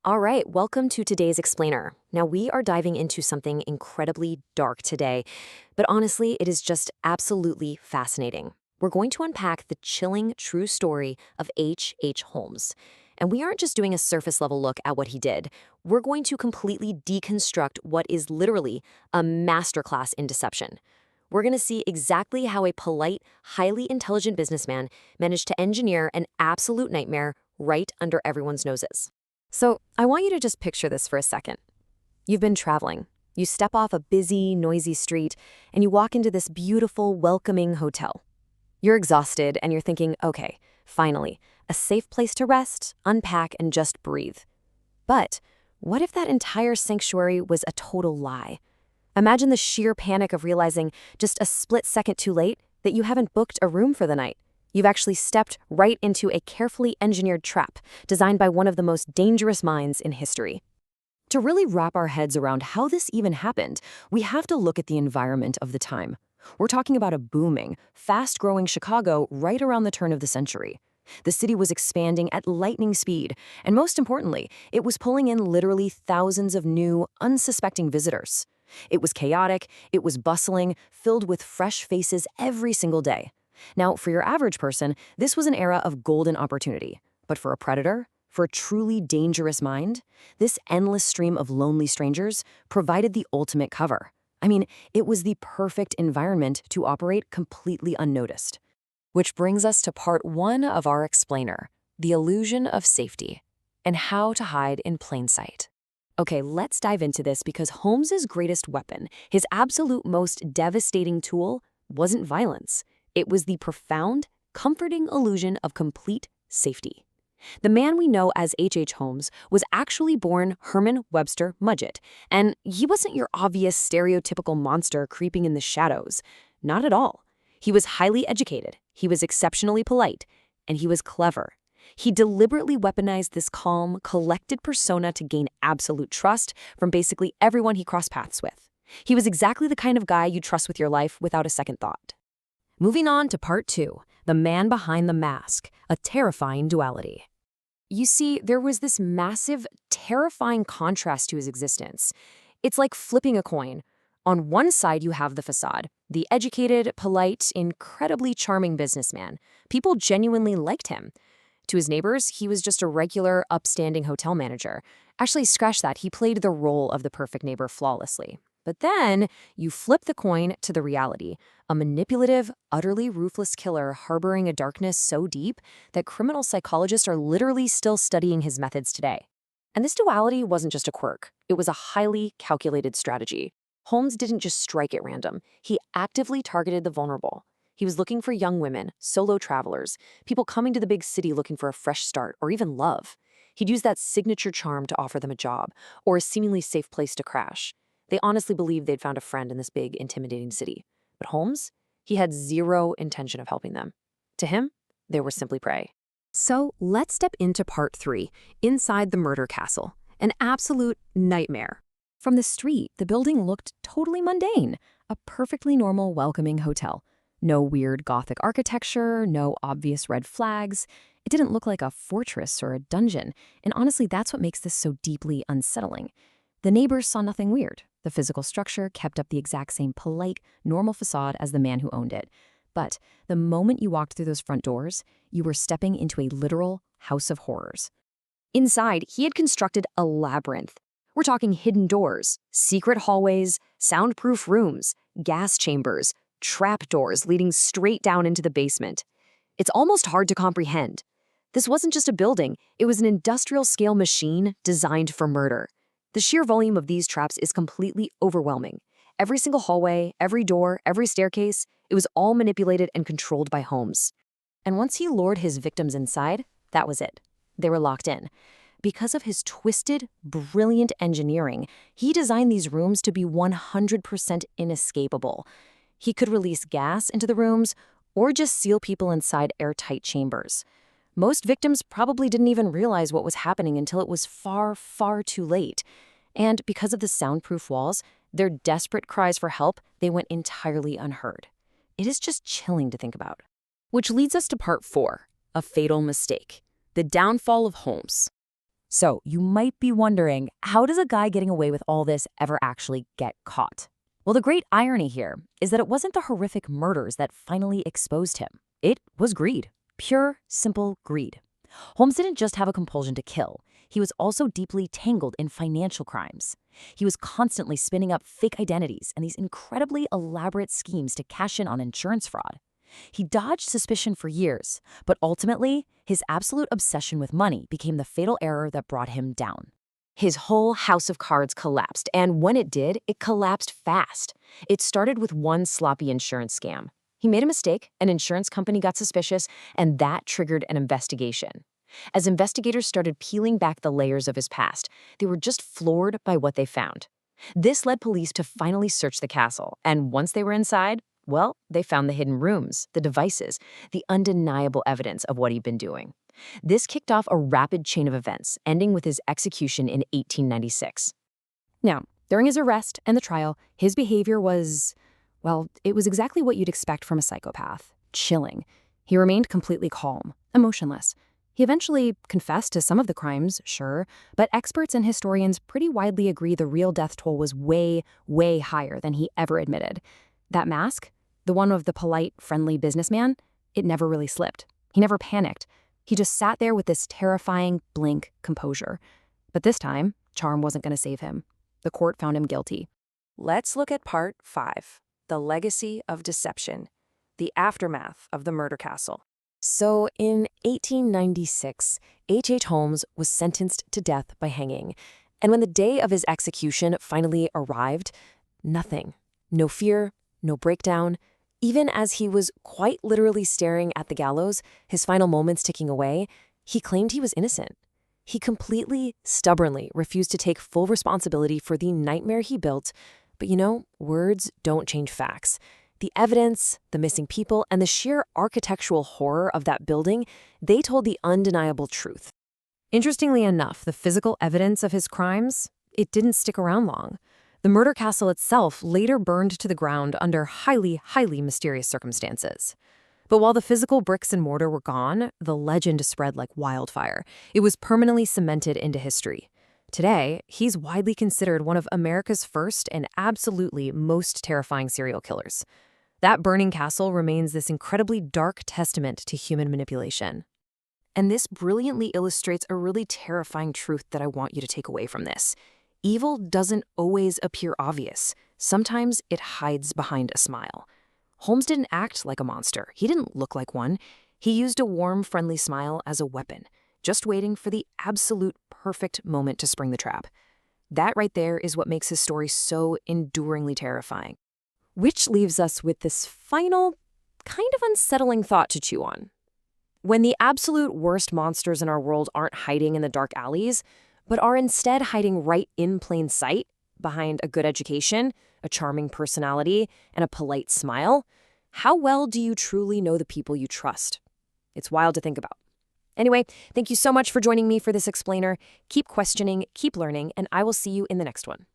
All right, welcome to today's explainer. Now, we are diving into something incredibly dark today, but honestly, it is just absolutely fascinating. We're going to unpack the chilling true story of H. Holmes. And we aren't just doing a surface level look at what he did. We're going to completely deconstruct what is literally a masterclass in deception. We're going to see exactly how a polite, highly intelligent businessman managed to engineer an absolute nightmare right under everyone's noses. So, I want you to just picture this for a second. You've been traveling. You step off a busy, noisy street, and you walk into this beautiful, welcoming hotel. You're exhausted, and you're thinking, okay, finally, a safe place to rest, unpack, and just breathe. But what if that entire sanctuary was a total lie? Imagine the sheer panic of realizing just a split second too late that you haven't booked a room for the night. You've actually stepped right into a carefully engineered trap designed by one of the most dangerous minds in history. To really wrap our heads around how this even happened, we have to look at the environment of the time. We're talking about a booming, fast-growing Chicago right around the turn of the century. The city was expanding at lightning speed, and most importantly, it was pulling in literally thousands of new, unsuspecting visitors. It was chaotic, it was bustling, filled with fresh faces every single day. Now, for your average person, this was an era of golden opportunity. But for a predator, for a truly dangerous mind, this endless stream of lonely strangers provided the ultimate cover. I mean, it was the perfect environment to operate completely unnoticed. Which brings us to part one of our explainer, the illusion of safety, and how to hide in plain sight. Okay, let's dive into this because Holmes's greatest weapon, his absolute most devastating tool, wasn't violence. It was the profound, comforting illusion of complete safety. The man we know as H. Holmes was actually born Herman Webster Mudgett, and he wasn't your obvious stereotypical monster creeping in the shadows. Not at all. He was highly educated, he was exceptionally polite, and he was clever. He deliberately weaponized this calm, collected persona to gain absolute trust from basically everyone he crossed paths with. He was exactly the kind of guy you trust with your life without a second thought. Moving on to part two, the man behind the mask, a terrifying duality. You see, there was this massive, terrifying contrast to his existence. It's like flipping a coin. On one side, you have the facade, the educated, polite, incredibly charming businessman. People genuinely liked him. To his neighbors, he was just a regular, upstanding hotel manager. Actually, scratch that, he played the role of the perfect neighbor flawlessly. But then, you flip the coin to the reality, a manipulative, utterly ruthless killer harboring a darkness so deep that criminal psychologists are literally still studying his methods today. And this duality wasn't just a quirk, it was a highly calculated strategy. Holmes didn't just strike at random, he actively targeted the vulnerable. He was looking for young women, solo travelers, people coming to the big city looking for a fresh start or even love. He'd use that signature charm to offer them a job or a seemingly safe place to crash. They honestly believed they'd found a friend in this big, intimidating city. But Holmes, he had zero intention of helping them. To him, they were simply prey. So let's step into part three, inside the murder castle. An absolute nightmare. From the street, the building looked totally mundane. A perfectly normal, welcoming hotel. No weird Gothic architecture, no obvious red flags. It didn't look like a fortress or a dungeon. And honestly, that's what makes this so deeply unsettling. The neighbors saw nothing weird. The physical structure kept up the exact same polite, normal facade as the man who owned it. But the moment you walked through those front doors, you were stepping into a literal house of horrors. Inside, he had constructed a labyrinth. We're talking hidden doors, secret hallways, soundproof rooms, gas chambers, trap doors leading straight down into the basement. It's almost hard to comprehend. This wasn't just a building, it was an industrial-scale machine designed for murder. The sheer volume of these traps is completely overwhelming. Every single hallway, every door, every staircase, it was all manipulated and controlled by Holmes. And once he lured his victims inside, that was it. They were locked in. Because of his twisted, brilliant engineering, he designed these rooms to be 100% inescapable. He could release gas into the rooms or just seal people inside airtight chambers. Most victims probably didn't even realize what was happening until it was far, far too late. And because of the soundproof walls, their desperate cries for help, they went entirely unheard. It is just chilling to think about. Which leads us to part four, a fatal mistake, the downfall of Holmes. So you might be wondering, how does a guy getting away with all this ever actually get caught? Well, the great irony here is that it wasn't the horrific murders that finally exposed him. It was greed. Pure, simple greed. Holmes didn't just have a compulsion to kill. He was also deeply tangled in financial crimes. He was constantly spinning up fake identities and these incredibly elaborate schemes to cash in on insurance fraud. He dodged suspicion for years, but ultimately, his absolute obsession with money became the fatal error that brought him down. His whole house of cards collapsed, and when it did, it collapsed fast. It started with one sloppy insurance scam. He made a mistake, an insurance company got suspicious, and that triggered an investigation. As investigators started peeling back the layers of his past, they were just floored by what they found. This led police to finally search the castle, and once they were inside, well, they found the hidden rooms, the devices, the undeniable evidence of what he'd been doing. This kicked off a rapid chain of events, ending with his execution in 1896. Now, during his arrest and the trial, his behavior was, well, it was exactly what you'd expect from a psychopath. Chilling. He remained completely calm, emotionless. He eventually confessed to some of the crimes, sure, but experts and historians pretty widely agree the real death toll was way, way higher than he ever admitted. That mask, the one of the polite, friendly businessman, it never really slipped. He never panicked. He just sat there with this terrifying, blank composure. But this time, charm wasn't going to save him. The court found him guilty. Let's look at Part 5, The Legacy of Deception, the aftermath of the murder castle. So, in 1896, H. Holmes was sentenced to death by hanging. And when the day of his execution finally arrived, nothing. No fear, no breakdown. Even as he was quite literally staring at the gallows, his final moments ticking away, he claimed he was innocent. He completely, stubbornly refused to take full responsibility for the nightmare he built. But words don't change facts. The evidence, the missing people, and the sheer architectural horror of that building, they told the undeniable truth. Interestingly enough, the physical evidence of his crimes, it didn't stick around long. The murder castle itself later burned to the ground under highly, highly mysterious circumstances. But while the physical bricks and mortar were gone, the legend spread like wildfire. It was permanently cemented into history. Today, he's widely considered one of America's first and absolutely most terrifying serial killers. That burning castle remains this incredibly dark testament to human manipulation. And this brilliantly illustrates a really terrifying truth that I want you to take away from this. Evil doesn't always appear obvious. Sometimes it hides behind a smile. Holmes didn't act like a monster. He didn't look like one. He used a warm, friendly smile as a weapon, just waiting for the absolute perfect moment to spring the trap. That right there is what makes his story so enduringly terrifying. Which leaves us with this final, kind of unsettling thought to chew on. When the absolute worst monsters in our world aren't hiding in the dark alleys, but are instead hiding right in plain sight, behind a good education, a charming personality, and a polite smile, how well do you truly know the people you trust? It's wild to think about. Anyway, thank you so much for joining me for this explainer. Keep questioning, keep learning, and I will see you in the next one.